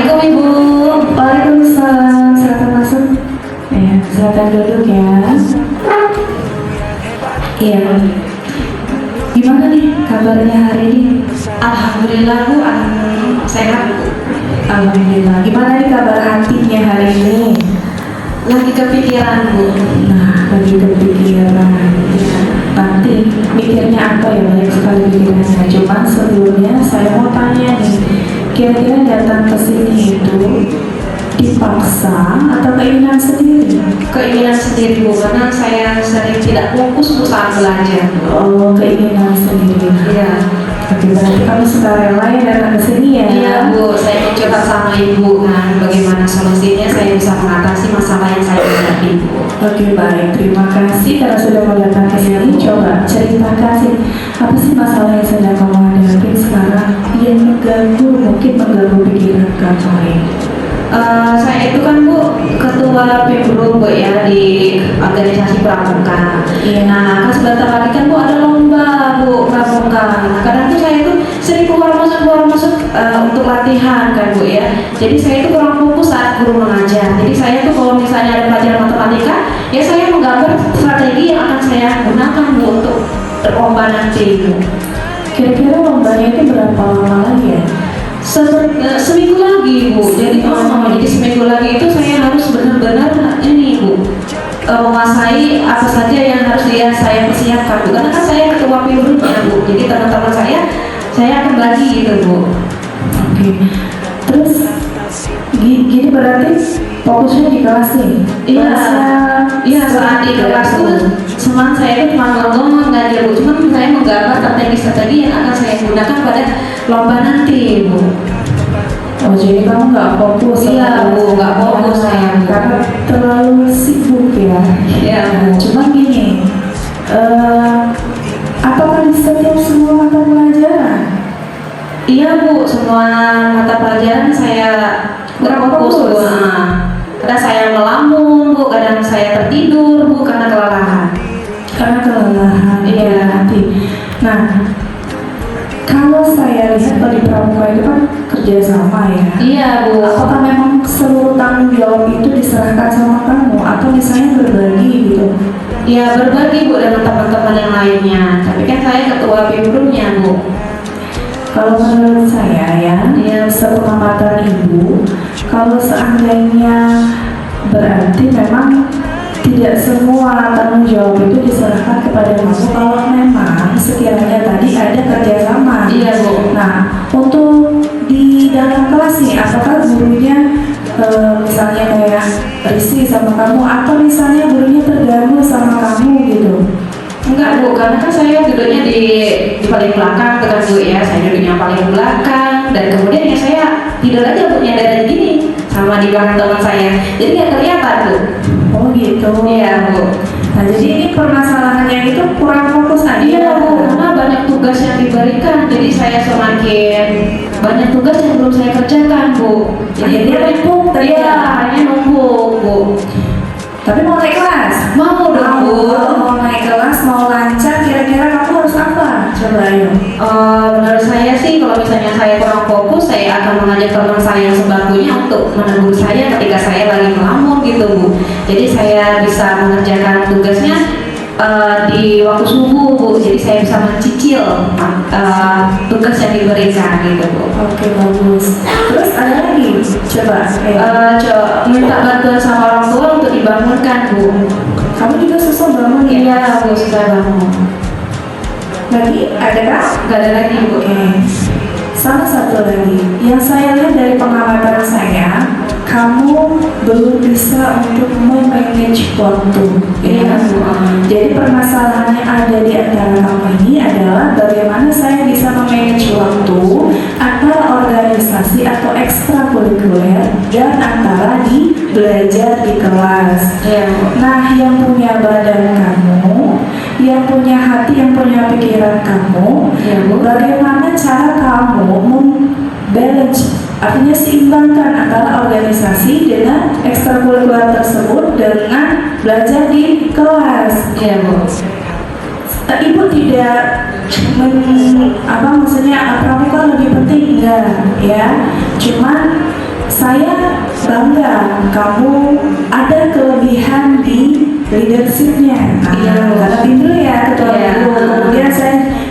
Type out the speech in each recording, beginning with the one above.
Assalamualaikum Ibu. Waalaikumsalam, silakan masuk. Ya, silakan duduk ya. Iya. Gimana nih kabarnya hari ini? Alhamdulillah Bu, sehat Bu. Alhamdulillah. Gimana nih kabar hatinya hari ini? Lagi kepikiran Bu. Nah, lagi kepikiran. Ya, nanti mikirnya apa ya, banyak sekali pikirannya. Cuman sebelumnya saya mau tanya nih, kira-kira datang ke sini itu dipaksa atau keinginan sendiri? Keinginan sendiri Bu, karena saya sering tidak fokus Bu saat belajar. Oh, keinginan sendiri. Iya. Oke, berarti kamu sukarela ya datang ke sini ya? Iya Bu, saya mau curhat sama Ibu kan, bagaimana solusinya saya bisa mengatasi masalah yang saya hadapi Bu. Oke, baik. Terima kasih karena sudah mau datang ke sini. Coba ceritakan sih, apa sih masalah yang sedang kamu hadapi sekarang yang mengganggu, mungkin mengganggu pikiran kamu ini? Saya itu kan Bu ketua Pemro Bu ya di organisasi pramuka. Iya. Nah, kan sebentar lagi kan Bu ada lomba Bu pramuka. Nah, kadang tuh saya itu sering keluar masuk untuk latihan kan Bu ya. Jadi saya itu kurang fokus saat guru mengajar. Jadi saya tuh kalau misalnya ada pelajaran matematika, ya saya menggambar strategi yang akan saya gunakan Bu untuk lomba nanti Bu. Kira-kira lombanya itu berapa lama lagi ya? Seminggu lagi Bu, jadi seminggu lagi itu saya harus benar-benar ini Bu menguasai apa saja yang harus saya persiapkan Bu, karena kan saya ketua PIMRU-nya Bu, jadi teman-teman saya akan bagi gitu Bu. Oke. Terus gini berarti fokusnya di kelas nih? Iya, saat di kelas itu semangat saya itu cuma ngomong ngajar Bu, cuman saya menggambar strategi yang akan saya gunakan pada lomba nanti Bu. Oh, jadi kamu nggak fokus? Iya Bu, nggak fokus saya Bu. Karena terlalu sibuk ya. Iya Bu. Cuma gini, apakah di setiap semua mata pelajaran? Iya Bu, semua mata pelajaran saya kurang fokus Bu. Kadang saya melamun Bu, kadang saya tertidur Bu karena kelelahan. Karena kelelahan. Iya. Nanti. Nah, kalau saya lihat kalau di pramuka itu kan kerjasama ya. Iya Bu. Apakah memang seluruh tanggung jawab itu diserahkan sama kamu atau misalnya berbagi gitu? Iya berbagi Bu dengan teman-teman yang lainnya. Tapi kan saya ketua PIMRU-nya Bu. Kalau menurut saya ya, sepengamatan ibu, kalau seandainya berarti memang tidak semua tanggung jawab itu diserahkan kepada kamu kalau memang sekiranya tadi ada kerjasama. Iya Bu. Nah, untuk di dalam kelas nih, apakah gurunya misalnya kayak risih sama kamu atau misalnya gurunya terganggu sama kamu gitu? Enggak Bu, karena kan saya duduknya di paling belakang kan Bu ya. Saya duduknya paling belakang dan kemudian ya saya tidur aja Bu nyadar gini sama di belakang teman saya. Jadi nggak kelihatan Bu. Oh gitu. Iya Bu. Nah, jadi ini permasalahannya itu kurang fokus aja. Iya Bu, karena banyak tugas yang diberikan. Jadi saya semakin banyak tugas yang belum saya kerjakan Bu. Jadi Akhirnya numpuk tadi Iya, ya? hanya numpuk Bu. Tapi mau naik kelas? Mau dong Bu. Kalau mau naik kelas, mau lancar, kira-kira kamu harus apa? Coba ayo. Menurut saya sih kalau misalnya saya kurang fokus, saya akan mengajak teman saya yang sebangkunya untuk menegur saya ketika saya lagi melamun gitu Bu. Jadi saya bisa mengerjakan tugasnya di waktu subuh Bu. Jadi saya bisa mencicil tugas yang diberikan gitu Bu. Oke, bagus. Terus ada lagi? Coba. Minta bantuan sama orang tua untuk dibangunkan Bu. Kamu juga susah bangun ya? Iya Bu, sudah bangun. Lagi ada kah? Gak ada lagi Bu. Oke. Sama satu lagi, yang saya lihat dari pengamatan saya, kamu belum bisa untuk memanage waktu. Iya Bu. Jadi permasalahannya ada di antara kamu ini adalah bagaimana saya bisa memanage waktu antara organisasi atau ekstrakurikuler dan antara di belajar di kelas. Iya Bu. Nah, yang punya badan kamu, yang punya hati, yang punya pikiran kamu, Iya Bu. bagaimana cara kamu membalance, artinya seimbangkan antara organisasi dengan ekstrakurikuler tersebut dengan belajar di kelas. Iya Bu. Ibu tidak maksudnya pramuka lebih penting enggak ya, cuman saya bangga kamu ada kelebihan di leadershipnya. Karena pintu ya ketua ibu. Kemudian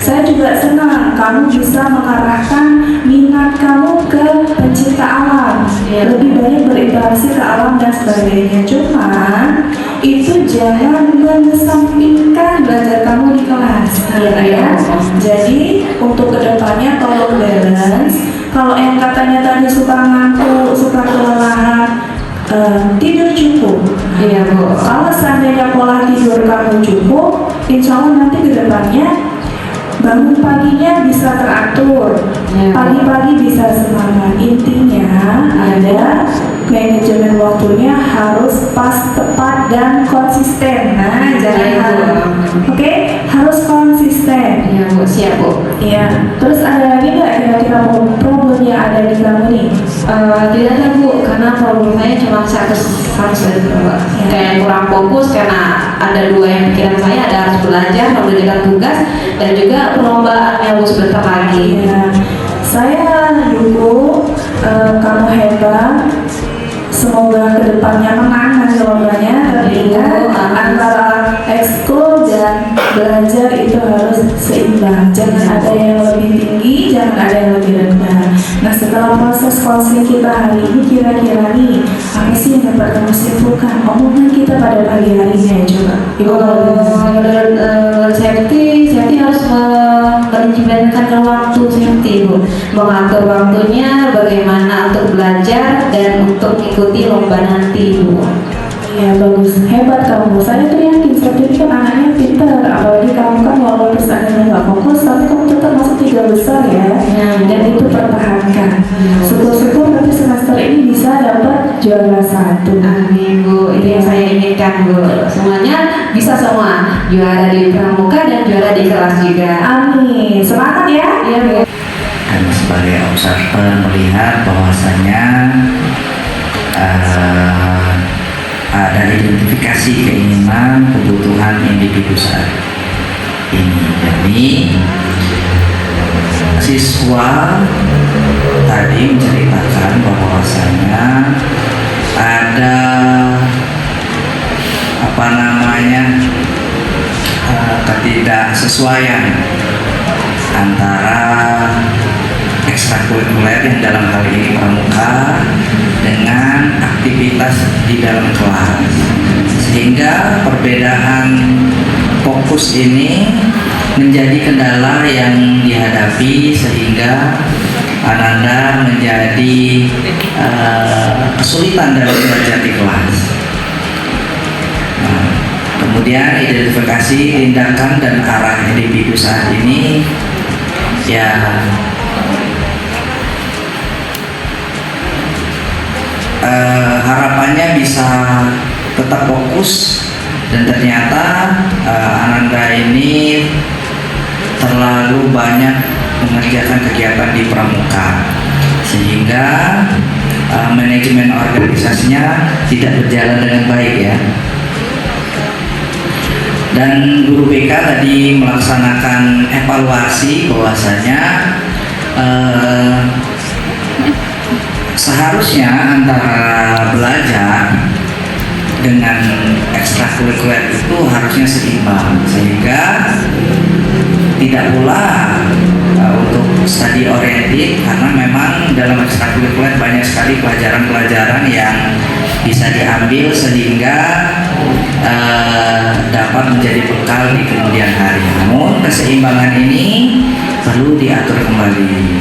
saya juga senang kamu bisa mengarahkan minat kamu ke pencinta alam, lebih banyak berinteraksi ke alam dan sebagainya. Cuman itu jangan mengesampingkan belajar kamu di kelas, ya. Jadi untuk kedepannya tolong balance. Kalau yang katanya tadi suka ngantuk, suka kelelahan, tidur cukup. Iya Bu. Kalau seandainya pola tidur kamu cukup, insya Allah nanti kedepannya bangun paginya bisa teratur, pagi-pagi bisa semangat. Intinya ada manajemen waktunya harus pas, tepat, dan konsisten. Nah, jangan oke, harus konsisten. Iya Bu, siap Bu. Iya. Terus ada lagi nggak kira-kira problem yang ada di kamu nih? Tidak ada Bu, karena problem saya cuma harus dari Mbak. Kayak kurang fokus karena ada dua yang pikiran saya, ada harus belajar, mengerjakan tugas, dan juga perlombaan yang sebentar lagi. Ya, saya dukung kamu hebat. Semoga kedepannya menang nanti lombanya. Tapi ingat, antara ekskul dan belajar itu harus seimbang. Jangan ada yang lebih tinggi, jangan ada yang lebih rendah. Nah, setelah proses konseling kita hari ini, kira-kira nih apa sih yang dapat kamu simpulkan omongan kita pada pagi hari ini? Coba Ibu. Menurut Septi harus manajemenkan waktu Septi Bu, mengatur waktunya bagaimana untuk belajar dan untuk ikuti lomba nanti Bu. Ya bagus, hebat kamu. Saya tuh yakin Septi ini kan anaknya pintar. Apalagi kamu kan walaupun seandainya nggak fokus, tapi kamu tetap masuk 3 besar ya. Dan itu pertahankan. Syukur-syukur nanti semester ini bisa dapat juara 1. Amin Bu, itu yang saya inginkan Bu. Semuanya bisa semua, juara di pramuka dan juara di kelas juga. Amin. Semangat ya. Iya Bu. Dan sebagai observer melihat bahwasanya ada identifikasi keinginan kebutuhan individu saat ini. Jadi siswa tadi menceritakan bahwasanya ada ketidaksesuaian antara ekstrakurikuler yang dalam hal ini pramuka dengan aktivitas di dalam kelas, sehingga perbedaan fokus ini menjadi kendala yang dihadapi sehingga Ananda menjadi kesulitan dalam belajar di kelas. Nah, kemudian identifikasi tindakan dan arah individu saat ini ya harapannya bisa tetap fokus, dan ternyata Ananda ini terlalu banyak mengerjakan kegiatan di pramuka sehingga manajemen organisasinya tidak berjalan dengan baik ya. Dan guru BK tadi melaksanakan evaluasi bahwasanya seharusnya antara belajar dengan ekstrakurikuler itu harusnya seimbang, sehingga tidak pula untuk study oriented, karena memang dalam ekstrakurikuler banyak sekali pelajaran-pelajaran yang bisa diambil sehingga dapat menjadi bekal di kemudian hari. Namun keseimbangan ini perlu diatur kembali.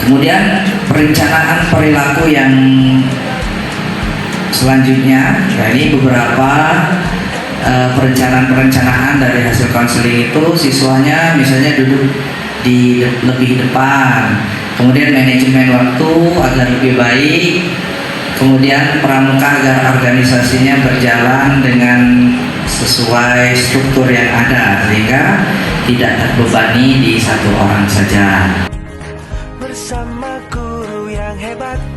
Kemudian perencanaan perilaku yang selanjutnya, ya ini beberapa perencanaan dari hasil konseling itu. Siswanya misalnya duduk di lebih depan, kemudian manajemen waktu agar lebih baik, kemudian pramuka agar organisasinya berjalan dengan sesuai struktur yang ada sehingga tidak terbebani di satu orang saja. Bersama guru yang hebat.